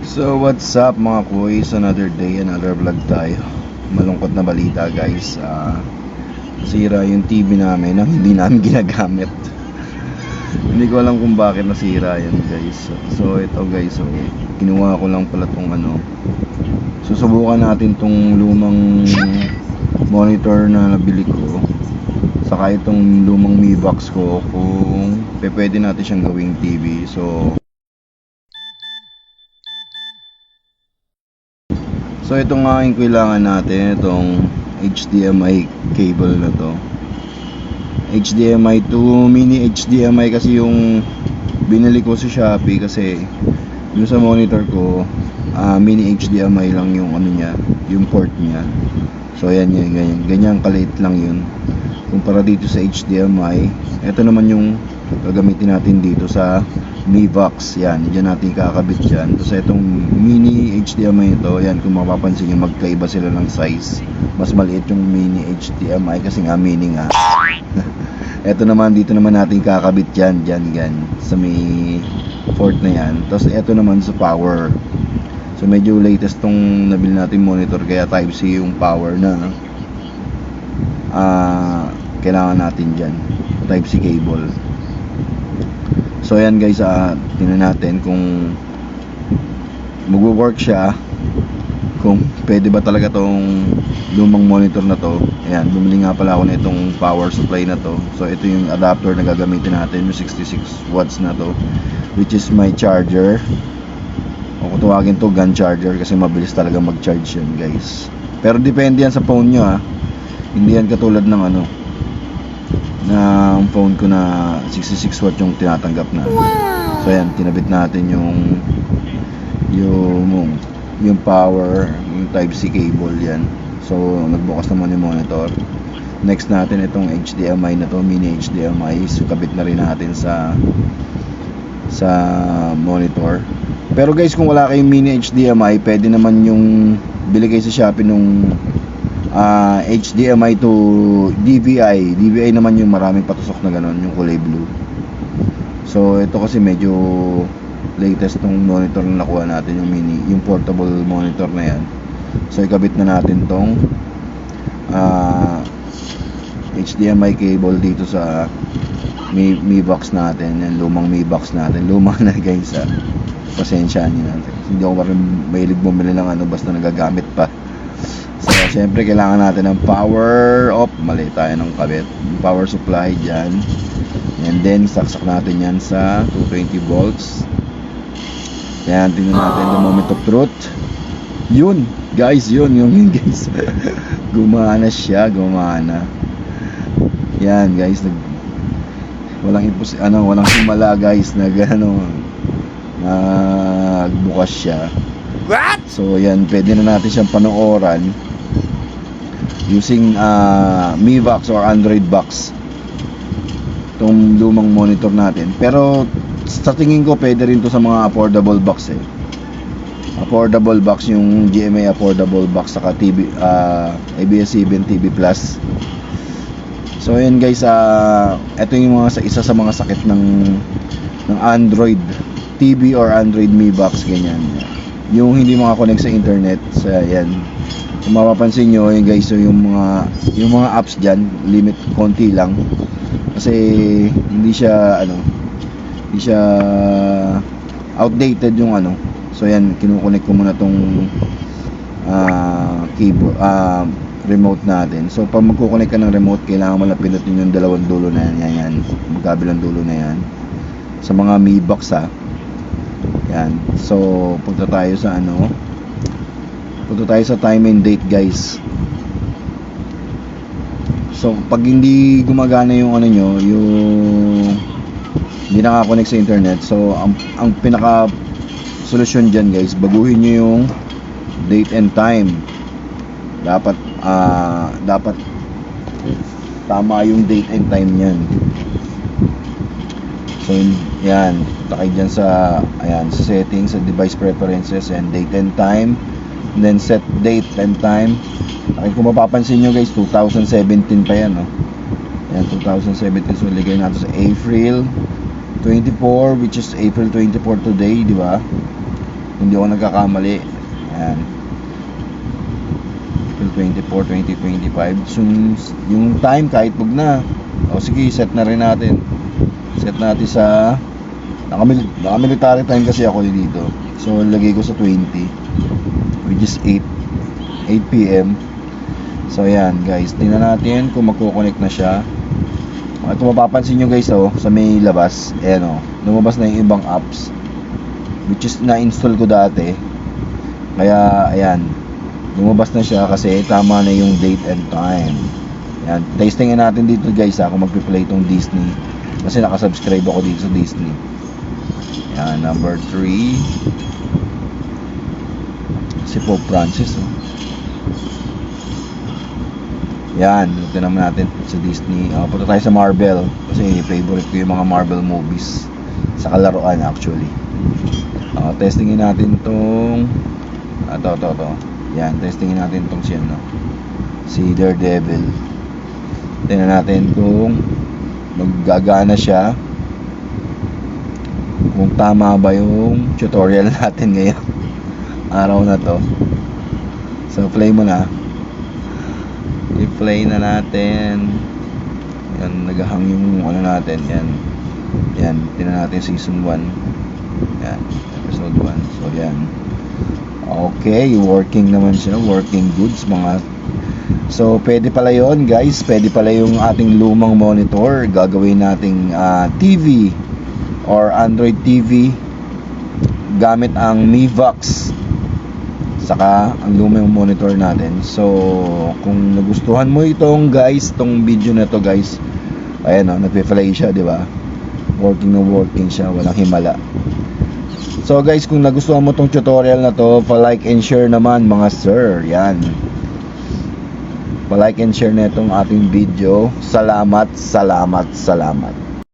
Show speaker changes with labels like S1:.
S1: So what's up mga kuys, another day, another vlog tayo. Malungkot na balita guys. Nasira yung TV namin na hindi namin ginagamit. Hindi ko alam kung bakit nasira yan guys. So ito guys, so kinuha ko lang pala tong susubukan natin tong lumang monitor na nabili ko, saka itong lumang Mi Box ko, kung pwede natin siyang gawing TV. So ito nga yung kailangan natin, itong HDMI cable na to. HDMI to mini HDMI kasi yung binili ko sa Shopee, kasi yung sa monitor ko mini HDMI lang yung niya, yung port niya. So yan, ganyan kaliit lang yun kumpara dito sa HDMI. Ito naman yung gagamitin natin dito sa Mi Box. Yan, diyan natin kakabit dyan. Tapos itong mini HDMI ito, yan, kung mapapansin nyo, magkaiba sila ng size. Mas maliit yung mini HDMI kasi nga mini nga. Ito naman, dito naman natin kakabit dyan sa may port na yan. Tapos ito naman sa power. So medyo latest tong nabili natin monitor, kaya type C yung power na kailangan natin dyan, type C cable. So ayan guys, tingnan natin kung magwo-work siya, kung pwede ba talaga tong lumang monitor na to. Ayan, bumili nga pala ako na itong power supply na to. So ito yung adapter na gagamitin natin, yung 66 watts na to, which is my charger. O kung tawagin to, gun charger, kasi mabilis talaga mag-charge yan guys. Pero depende yan sa phone nyo hindi yan katulad ng ng phone ko na 66 watt yung tinatanggap na. So ayan, tinabit natin yung power, yung type C cable yan. So nagbukas naman yung monitor. Next natin itong HDMI na to, mini HDMI. So kabit na rin natin sa monitor. Pero guys, kung wala kayong mini HDMI, pwede naman yung bili kayo sa Shopee nung HDMI to DVI. DVI naman yung maraming patusok na ganon, yung kulay blue. So ito kasi medyo latest tong monitor na nakuha natin, yung portable monitor na yan. So ikabit na natin tong HDMI cable dito sa Mi Box natin. Yan, lumang Mi Box natin. Lumang na guys, pasensya nyo natin. Hindi ako maring mahilig bumili ng basta nagagamit pa. So syempre kailangan natin ng power off. Mali tayo ng kabit, power supply dyan, and then saksak natin yan sa 220 volts. Yan, tingnan natin the moment of truth. Yun guys, yun guys. Gumana siya, gumana. Yan guys, walang himala guys, nagbukas siya. What? So yan, pwede na natin siyang panooran using Mi Box or Android box, itong lumang monitor natin. Pero sa tingin ko pwede rin to sa mga affordable box affordable box, yung GMA affordable box, saka TV, ABS-CBN TV Plus. So ayan guys, ito yung isa sa mga sakit ng Android TV or Android Mi Box, ganyan, yung hindi makakonect sa internet. So ayan, kung mapapansin nyo yun guys, so yung mga apps dyan, limit konti lang, kasi hindi siya outdated yung So ayan, kinukonek ko muna tong keyboard, remote natin. So pag magkukonek ka ng remote, kailangan mo lang pinutin yung dalawang dulo na yan, magkabilang dulo na yan sa mga Mi Box yan. So punta tayo sa time and date guys. So pag hindi gumagana yung yung hindi nakakonect sa internet, so ang pinaka solusyon dyan guys, baguhin nyo yung date and time. Dapat tama yung date and time nyan. So yan, takay dyan sa settings, sa device preferences and date and time, and then set date and time. Kung mapapansin nyo guys, 2017 pa yan, yan, 2017. So ligay natin sa April 24, which is April 24 today, di ba? hindi ako nagkakamali. Ayan. April 24, 2025. So, yung time kahit wag na. O sige, set na rin natin. Set natin sa naka-military time kasi ako dito. So, lagay ko sa 20, which is 8 p.m. So, ayan guys. Tingnan natin kung magkoconnect na siya. Kung mapapansin nyo guys, sa may labas, ayan lumabas na yung ibang apps, which is na-install ko dati. Kaya, ayan, lumabas na siya kasi tama na yung date and time. Ayan, testingin natin dito guys kung magpi-play itong Disney. Kasi nakasubscribe ako dito sa Disney. Ayan, number 3. Si Pope Francis. Yan, ito naman natin sa Disney. Punta tayo sa Marvel kasi favorite ko yung mga Marvel movies sa kalaruan actually. Testingin natin tong to. Yan, testingin natin tong si Daredevil. Tingnan natin kung maggagana siya, kung tama ba yung tutorial natin ngayon araw na to. So play mo na. I-play na natin. Yan, naghahang yung natin. Yan, tingnan natin season 1. Yan, episode 1. So yan. Okay, working naman siya. Working goods mga. So pwede pala yon guys. Pwede pala yung ating lumang monitor. Gagawin nating TV or Android TV gamit ang Mivox. Saka ang lumang monitor natin. So kung nagustuhan mo itong video na to guys, ayan nagpe-play siya, di ba? Working na working siya, walang himala. So guys, kung nagustuhan mo tong tutorial na to, pa-like and share naman mga sir. Yan, pa-like and share na itong ating video. Salamat.